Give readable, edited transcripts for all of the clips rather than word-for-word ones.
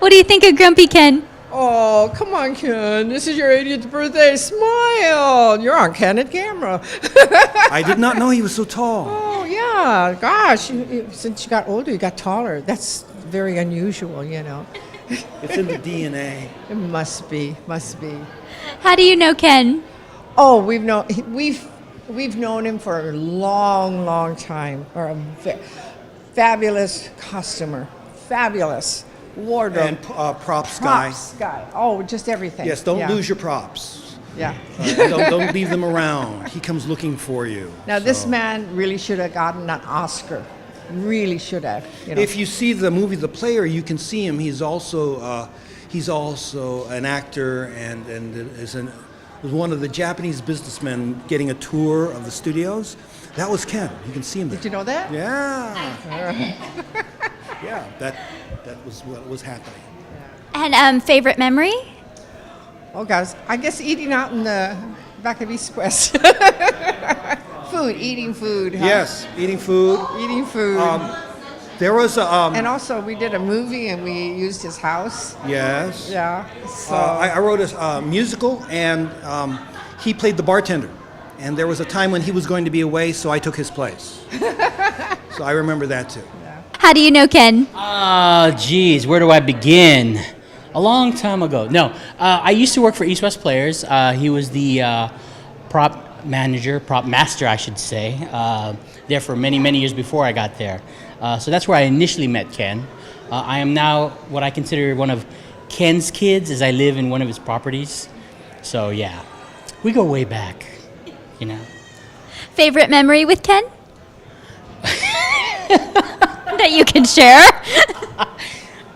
What do you think of Grumpy Ken? Oh, come on, Ken. This is your 80th birthday. Smile. You're on candid camera. I did not know he was so tall. Oh, yeah. Gosh, since you got older, you got taller. That's very unusual, you know. It's in the DNA. It must be. Must be. How do you know Ken? Oh, we've known him for a long, long time. Or a fabulous customer. Fabulous. Wardrobe. And props guy. Props guy. Oh, just everything. Yes, don't lose your props. Yeah. Don't leave them around. He comes looking for you. Now, this man really should have gotten an Oscar. Really should have. You know. If you see the movie The Player, you can see him. He's also an actor and was one of the Japanese businessmen getting a tour of the studios. That was Ken. You can see him there. Did you know that? Yeah. Yeah, that was what was happening. And favorite memory? Oh, guys, I guess eating out in the back of East West. Eating food. Huh? Yes, eating food. Eating food. There was a. And also, we did a movie and we used his house. Yes. Yeah. So I wrote a musical, and he played the bartender. And there was a time when he was going to be away, so I took his place. So I remember that too. How do you know Ken? Geez, where do I begin? A long time ago. No, I used to work for East West Players. He was the prop master, I should say, there for many, many years before I got there. So that's where I initially met Ken. I am now what I consider one of Ken's kids, as I live in one of his properties. So yeah, we go way back, you know. Favorite memory with Ken? That you can share?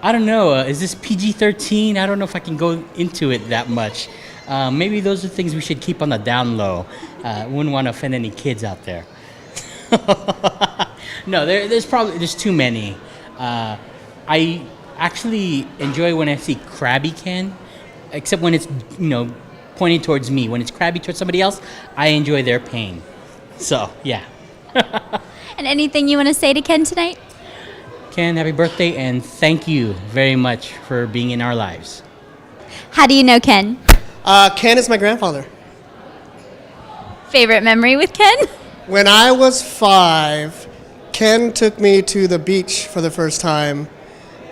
I don't know. Is this PG-13? I don't know if I can go into it that much. Maybe those are things we should keep on the down low. Wouldn't want to offend any kids out there. No, there's too many. I actually enjoy when I see crabby Ken, except when it's pointing towards me. When it's crabby towards somebody else, I enjoy their pain. So yeah. And anything you want to say to Ken tonight? Ken, happy birthday, and thank you very much for being in our lives. How do you know Ken? Ken is my grandfather. Favorite memory with Ken? When I was 5, Ken took me to the beach for the first time,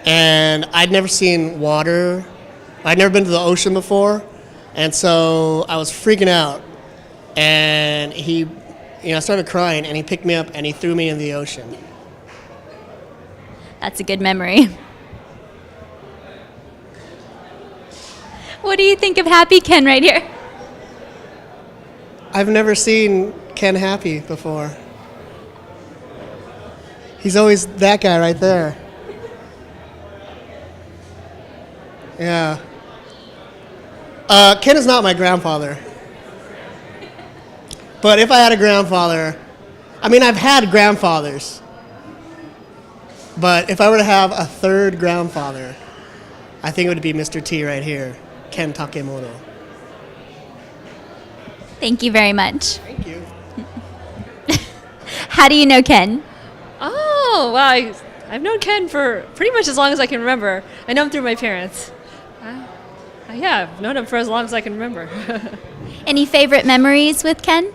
and I'd never seen water. I'd never been to the ocean before, and so I was freaking out. And I started crying, and he picked me up and he threw me in the ocean. That's a good memory. What do you think of Happy Ken right here? I've never seen Ken happy before. He's always that guy right there. Yeah. Ken is not my grandfather. But if I had a grandfather, I've had grandfathers. But if I were to have a third grandfather, I think it would be Mr. T right here, Ken Takemoto. Thank you very much. Thank you. How do you know Ken? Oh, wow. I've known Ken for pretty much as long as I can remember. I know him through my parents. Yeah, I've known him for as long as I can remember. Any favorite memories with Ken?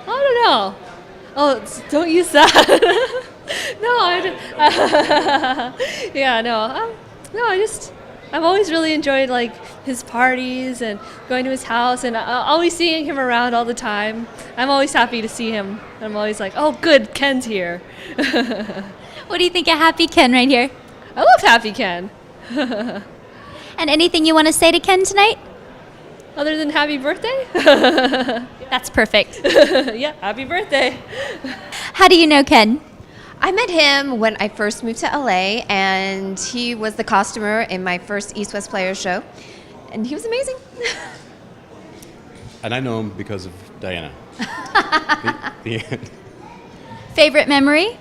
I don't know. Oh, don't use that. I've always really enjoyed his parties and going to his house and always seeing him around all the time. I'm always happy to see him. I'm always like, oh, good, Ken's here. What do you think of Happy Ken right here? I love Happy Ken. And anything you want to say to Ken tonight? Other than happy birthday? That's perfect. Yeah, happy birthday. How do you know Ken? I met him when I first moved to LA, and he was the costumer in my first East West Players show, and he was amazing. And I know him because of Diana. The end. Favorite memory?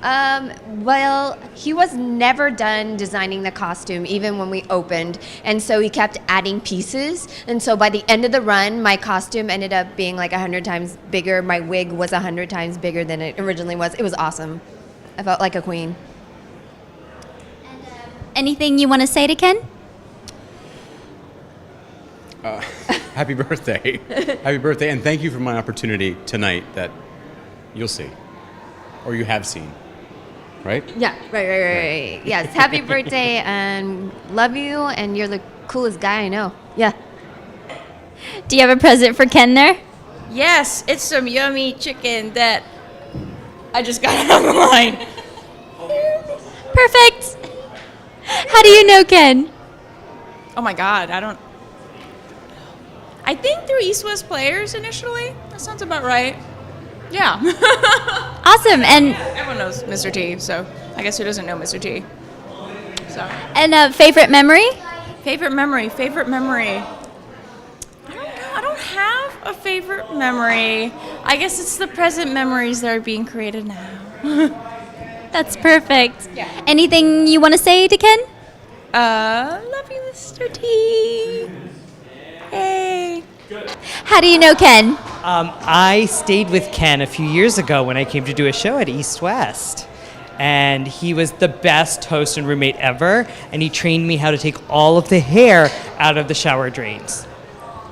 Well, he was never done designing the costume, even when we opened. And so he kept adding pieces. And so by the end of the run, my costume ended up being like 100 times bigger. My wig was 100 times bigger than it originally was. It was awesome. I felt like a queen. Anything you want to say to Ken? Happy birthday. Happy birthday, and thank you for my opportunity tonight that you'll see, or you have seen, right? Yeah, right. Yes, happy birthday and love you, and you're the coolest guy I know. Yeah. Do you have a present for Ken there? Yes, it's some yummy chicken that I just got out of the line. Perfect. How do you know Ken? Oh my God, I think through East West Players initially. That sounds about right. Yeah. Awesome. And Everyone knows Mr. T, so I guess who doesn't know Mr. T? So favorite memory? favorite memory. I don't have a favorite memory. I guess it's the present memories that are being created now. That's perfect. Yeah. Anything you want to say to Ken? Love you, Mr. T. Hey. How do you know Ken? I stayed with Ken a few years ago when I came to do a show at East West. And he was the best host and roommate ever. And he trained me how to take all of the hair out of the shower drains.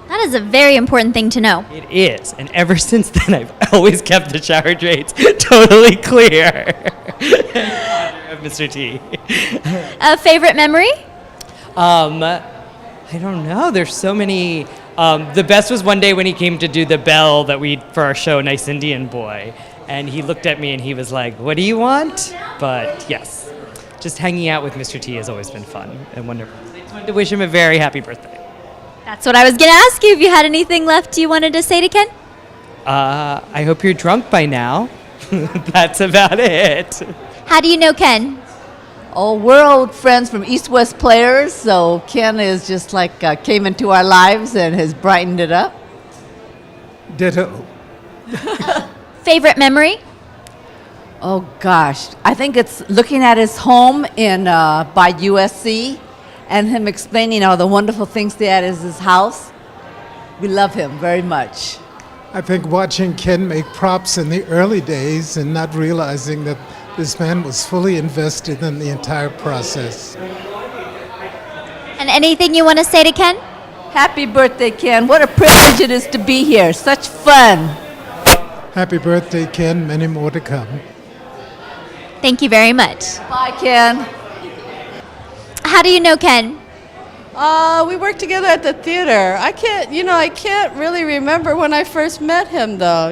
That is a very important thing to know. It is. And ever since then, I've always kept the shower drains totally clear. In honor of Mr. T. Favorite memory? I don't know. There's so many. The best was one day when he came to do the bell that we for our show, Nice Indian Boy, and he looked at me and he was like, "What do you want?" But yes, just hanging out with Mr. T has always been fun and wonderful. I just wanted to wish him a very happy birthday. That's what I was going to ask you. If you had anything left you wanted to say to Ken? I hope you're drunk by now. That's about it. How do you know Ken? Oh, we're old friends from East West Players, so Ken is just like came into our lives and has brightened it up. Ditto. Favorite memory? Oh gosh, I think it's looking at his home in by USC, and him explaining all the wonderful things that is his house. We love him very much. I think watching Ken make props in the early days and not realizing that this man was fully invested in the entire process. And anything you want to say to Ken? Happy birthday, Ken. What a privilege it is to be here. Such fun. Happy birthday, Ken. Many more to come. Thank you very much. Bye, Ken. How do you know Ken? We worked together at the theater. I can't really remember when I first met him, though.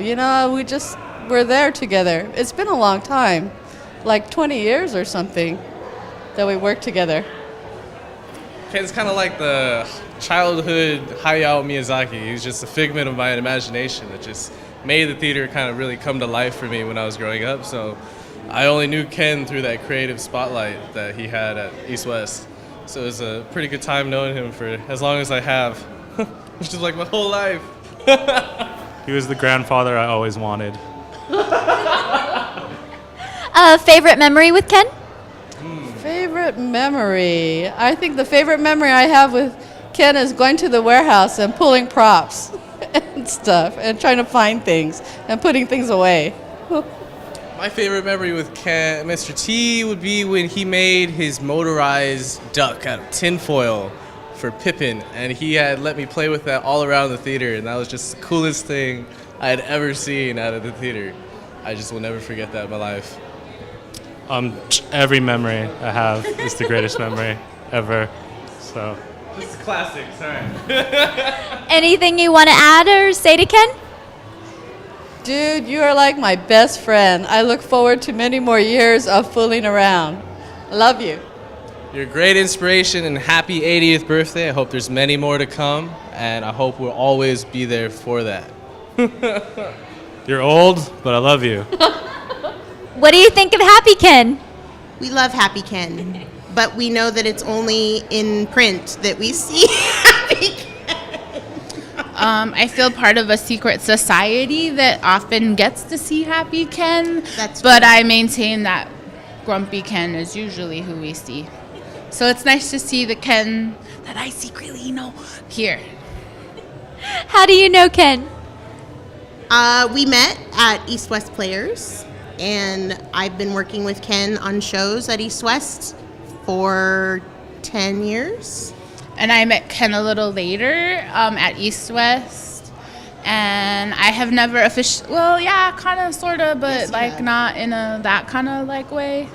We just were there together. It's been a long time, like 20 years or something, that we worked together. Ken's kind of like the childhood Hayao Miyazaki. He's just a figment of my imagination that just made the theater kind of really come to life for me when I was growing up. So I only knew Ken through that creative spotlight that he had at East West. So it was a pretty good time knowing him for as long as I have, which is like my whole life. He was the grandfather I always wanted. Favorite memory with Ken? Favorite memory? I think the favorite memory I have with Ken is going to the warehouse and pulling props and stuff and trying to find things and putting things away. My favorite memory with Mr. T would be when he made his motorized duck out of tinfoil for Pippin, and he had let me play with that all around the theater, and that was just the coolest thing I had ever seen out of the theater. I just will never forget that in my life. Every memory I have is the greatest memory ever. So. This is classic, sorry. Anything you want to add or say to Ken? Dude, you are like my best friend. I look forward to many more years of fooling around. I love you. You're a great inspiration, and happy 80th birthday. I hope there's many more to come, and I hope we'll always be there for that. You're old, but I love you. What do you think of Happy Ken? We love Happy Ken, but we know that it's only in print that we see Happy Ken. I feel part of a secret society that often gets to see Happy Ken. But I maintain that Grumpy Ken is usually who we see. So it's nice to see the Ken that I secretly know here. How do you know Ken? We met at East West Players, and I've been working with Ken on shows at East West for 10 years. And I met Ken a little later at East West. And I have never officially, well, yeah, kind of, sort of, but not in a that kind of way.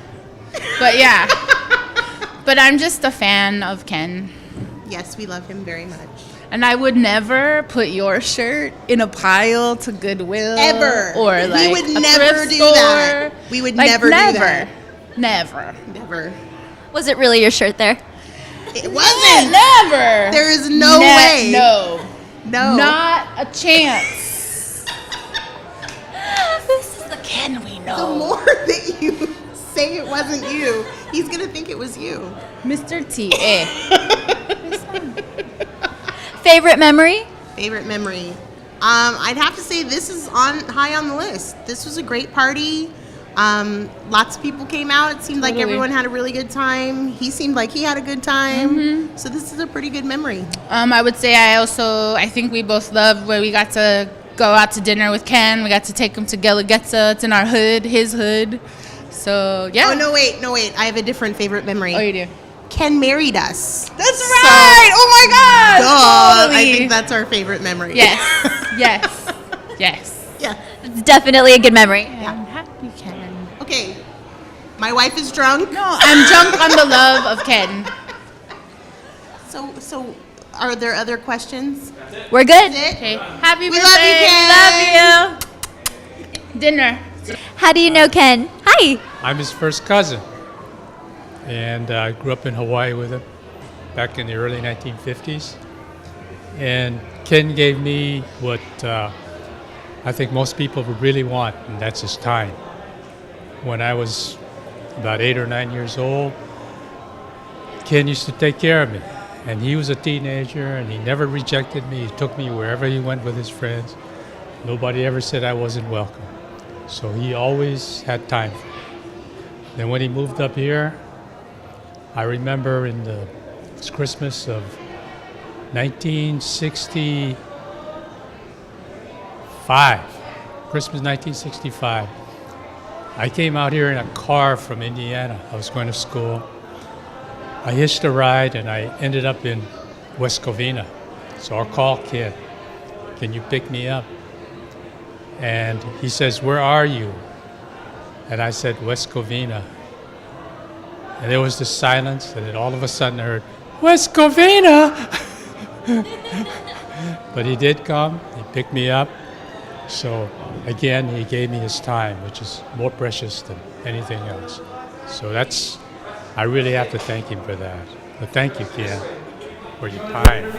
But yeah. But I'm just a fan of Ken. Yes, we love him very much. And I would never put your shirt in a pile to Goodwill. Ever. Or We would a never thrift do store. that. We would never do that. Never. Never. Was it really your shirt there? It wasn't. Never. There is no way. No. No. Not a chance. This is the Ken we know. The more that you say it wasn't you, he's going to think it was you. Mr. T. Favorite memory? Favorite memory. I'd have to say this is high on the list. This was a great party. Lots of people came out. It seemed like everyone had a really good time. He seemed like he had a good time. So this is a pretty good memory. I would say I think we both loved where we got to go out to dinner with Ken. We got to take him to Gelagetza. It's in our hood, his hood. So, yeah. Oh, no, wait. I have a different favorite memory. Oh, you do? Ken married us. That's right! Oh my God! Duh. Totally. I think that's our favorite memory. Yes. Yes. Yeah. It's definitely a good memory. I'm happy, Ken. Okay. My wife is drunk. No, I'm drunk on the love of Ken. So are there other questions? We're good. Okay. Happy We birthday. love you, Ken. Love you. Dinner. How do you know Ken? Hi. I'm his first cousin, and I grew up in Hawaii with him back in the early 1950s. And Ken gave me what I think most people would really want, and that's his time. When I was about 8 or 9 years old, Ken used to take care of me. And he was a teenager, and he never rejected me. He took me wherever he went with his friends. Nobody ever said I wasn't welcome. So he always had time for me. Then when he moved up here, I remember it's Christmas of 1965. Christmas 1965. I came out here in a car from Indiana. I was going to school. I hitched a ride and I ended up in West Covina. So I called Ken, can you pick me up? And he says, where are you? And I said, West Covina. And there was this silence, and then all of a sudden I heard, West Covina! But he did come, he picked me up. So again, he gave me his time, which is more precious than anything else. So I really have to thank him for that. But thank you, Ken, for your time.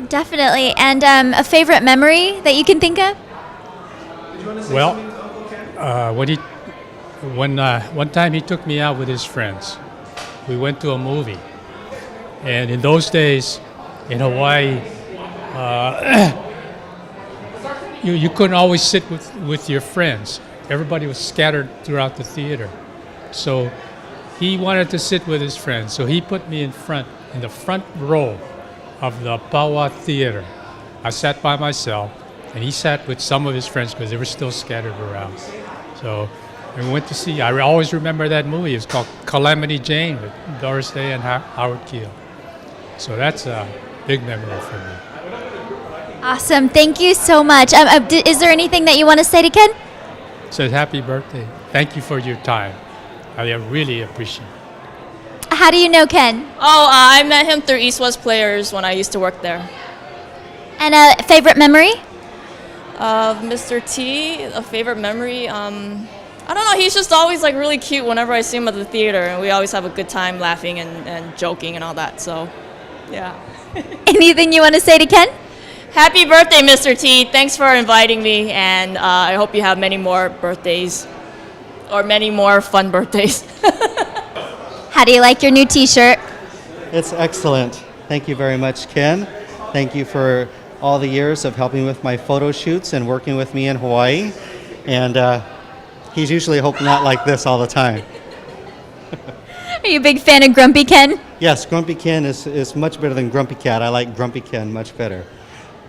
Definitely. And a favorite memory that you can think of? Well, one time he took me out with his friends. We went to a movie. And in those days, in Hawaii, you couldn't always sit with your friends. Everybody was scattered throughout the theater. So he wanted to sit with his friends. So he put me in the front row of the Paua Theater. I sat by myself, and he sat with some of his friends because they were still scattered around. So we went to see, I always remember that movie. It was called Calamity Jane with Doris Day and Howard Keel. So that's a big memory for me. Awesome. Thank you so much. Is there anything that you want to say to Ken? Says happy birthday. Thank you for your time. I really appreciate it. How do you know Ken? I met him through East West Players when I used to work there. And a favorite memory? Of Mr. T, a favorite memory, I don't know, he's just always really cute whenever I see him at the theater, and we always have a good time laughing and joking and all that, so yeah. Anything you want to say to Ken? Happy birthday, Mr. T. Thanks for inviting me, and I hope you have many more birthdays, or many more fun birthdays. How do you like your new t-shirt? It's excellent. Thank you very much, Ken. Thank you for all the years of helping with my photo shoots and working with me in Hawaii. And he's usually hoping not like this all the time. Are you a big fan of Grumpy Ken? Yes, Grumpy Ken is much better than Grumpy Cat. I like Grumpy Ken much better.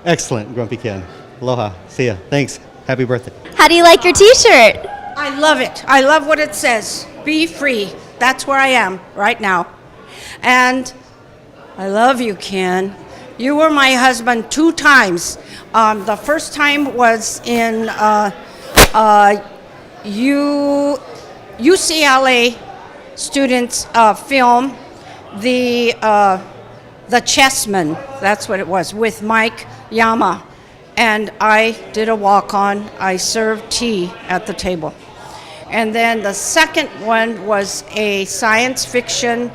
Excellent, Grumpy Ken. Aloha. See ya. Thanks. Happy birthday. How do you like your T-shirt? I love it. I love what it says. Be free. That's where I am right now. And I love you, Ken. You were my husband 2 times. The first time was in UCLA students film, the Chessman. That's what it was, with Mike Yama. And I did a walk-on. I served tea at the table. And then the second one was a science fiction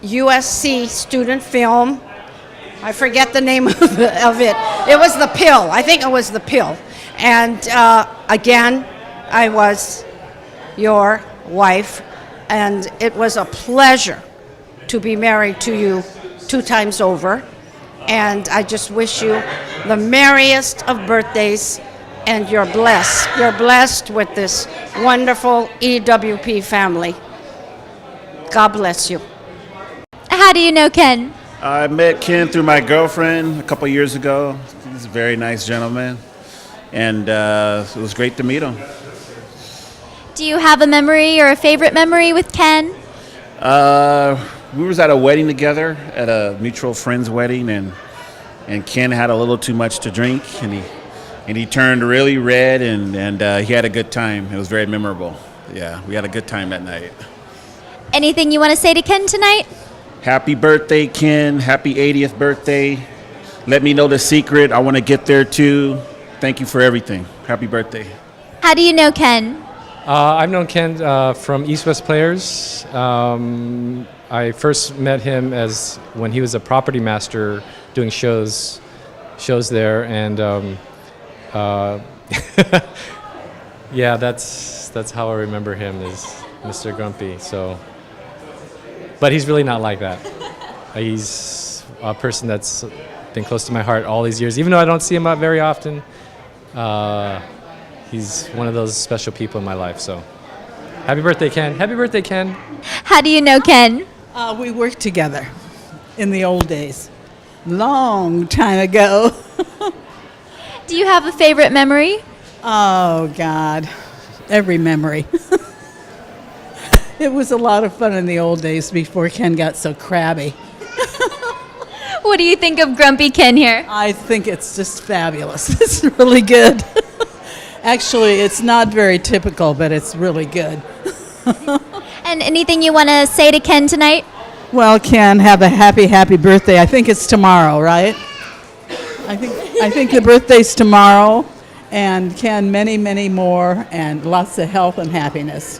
USC student film. I forget the name of it. It was The Pill. I think it was The Pill. And again, I was your wife, and it was a pleasure to be married to you 2 times over. And I just wish you the merriest of birthdays, and you're blessed. You're blessed with this wonderful EWP family. God bless you. How do you know Ken? I met Ken through my girlfriend a couple years ago. He's a very nice gentleman, and it was great to meet him. Do you have a memory or a favorite memory with Ken? We was at a wedding together, at a mutual friend's wedding, and Ken had a little too much to drink, and he turned really red, and he had a good time. It was very memorable. Yeah, we had a good time that night. Anything you want to say to Ken tonight? Happy birthday, Ken. Happy 80th birthday. Let me know the secret. I want to get there too. Thank you for everything. Happy birthday. How do you know Ken? I've known Ken from East West Players. I first met him as when he was a property master doing shows there, and yeah, that's how I remember him, as Mr. Grumpy. So, but he's really not like that. He's a person that's been close to my heart all these years, even though I don't see him out very often. He's one of those special people in my life. So, happy birthday, Ken! Happy birthday, Ken! How do you know Ken? We worked together in the old days, long time ago. Do you have a favorite memory? Oh, God, every memory. It was a lot of fun in the old days before Ken got so crabby. What do you think of Grumpy Ken here? I think it's just fabulous. It's really good. Actually, it's not very typical, but it's really good. And anything you want to say to Ken tonight? Well, Ken, have a happy birthday. I think it's tomorrow, right? I think the birthday's tomorrow, and Ken, many more, and lots of health and happiness.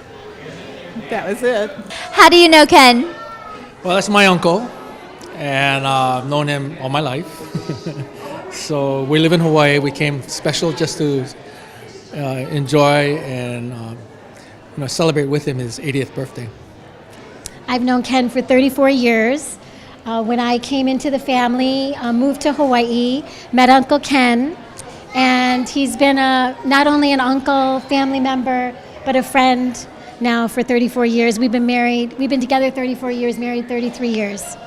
That was it. How do you know Ken? Well, that's my uncle, and I've known him all my life. So we live in Hawaii. We came special just to enjoy and celebrate with him his 80th birthday. I've known Ken for 34 years. When I came into the family, moved to Hawaii, met Uncle Ken, and he's been not only an uncle, family member, but a friend now for 34 years. We've been together 34 years, married 33 years.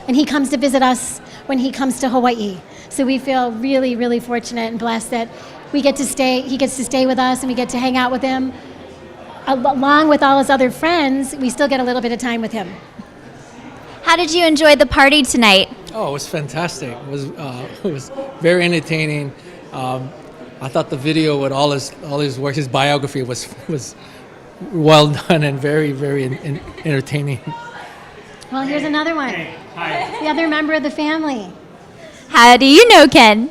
And he comes to visit us when he comes to Hawaii. So we feel really, really fortunate and blessed that he gets to stay with us, and we get to hang out with him. Along with all his other friends, we still get a little bit of time with him. How did you enjoy the party tonight? Oh, it was fantastic. It was very entertaining. I thought the video with all his work, his biography was well done and very entertaining. Well, here's another one. Hi. The other member of the family. How do you know Ken?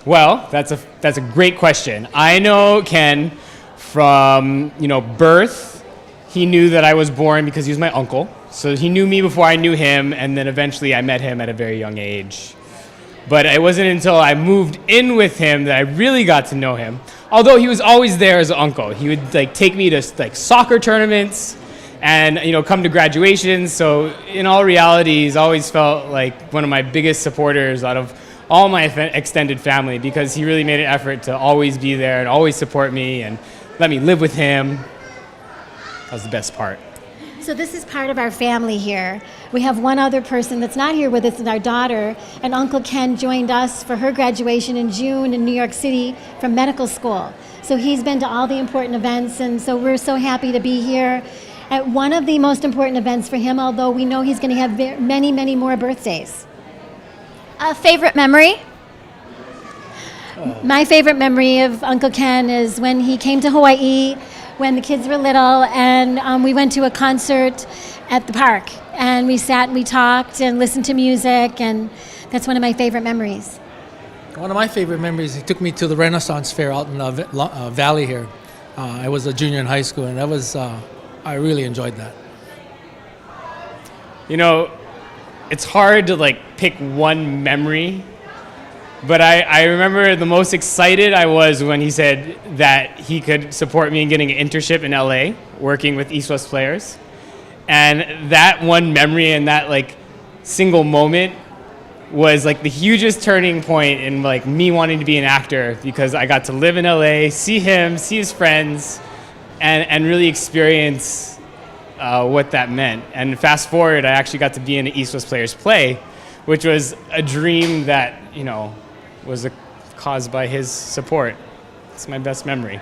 Well, that's a great question. I know Ken from birth. He knew that I was born because he was my uncle. So he knew me before I knew him, and then eventually I met him at a very young age. But it wasn't until I moved in with him that I really got to know him. Although he was always there as an uncle. He would take me to soccer tournaments, and come to graduation. So in all reality, he's always felt like one of my biggest supporters out of all my extended family, because he really made an effort to always be there and always support me and let me live with him. That was the best part. So this is part of our family here. We have one other person that's not here with us, and our daughter, and Uncle Ken joined us for her graduation in June in New York City from medical school. So he's been to all the important events, and so we're so happy to be here at one of the most important events for him, although we know he's going to have many, many more birthdays. A favorite memory? My favorite memory of Uncle Ken is when he came to Hawaii when the kids were little, and we went to a concert at the park, and we sat and we talked and listened to music, and that's one of my favorite memories. One of my favorite memories, he took me to the Renaissance Fair out in the valley here. I was a junior in high school, and that was, I really enjoyed that. It's hard to pick one memory, but I remember the most excited I was when he said that he could support me in getting an internship in LA, working with East West Players. And that one memory and that single moment was the hugest turning point in me wanting to be an actor, because I got to live in LA, see him, see his friends, and really experience what that meant. And fast forward, I actually got to be in an East West Players play, which was a dream that, was caused by his support. It's my best memory.